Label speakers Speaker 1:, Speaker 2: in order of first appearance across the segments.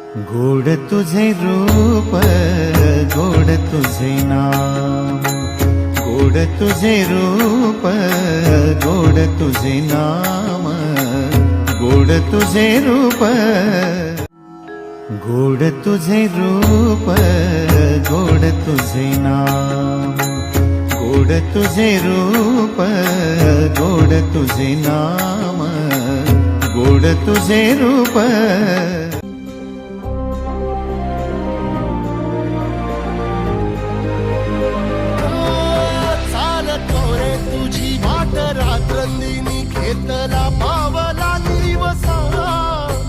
Speaker 1: गोड तुझे रूप, गोड तुझे नाम, गोड तुझे रूप, गोड तुझे नाम, गोड तुझे रूप, गोड तुझे रूप, गोड तुझे नाम, गोड तुझे रूप, गोड तुझे नाम, गोड तुझे रूप।
Speaker 2: रात्रंदिनी घेतला पावला दिवसा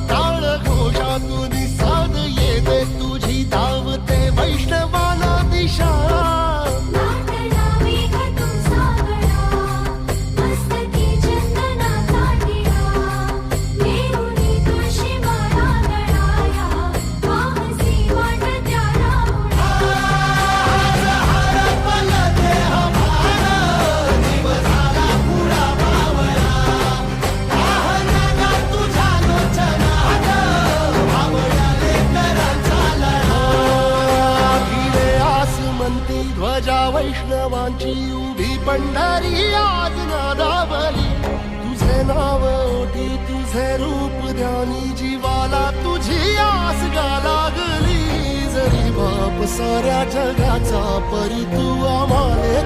Speaker 2: टाळ घोषातून साध येते तुझी धावते वैष्णवाला दिशा ध्वजा वैष्णवांची उभी पंढरी आज नादावली तुझे नाव ओटी तुझे रूप ध्यानी जीवाला तुझी आस गा लागली जरी बाप साऱ्या जगाचा परी तू आम्हाला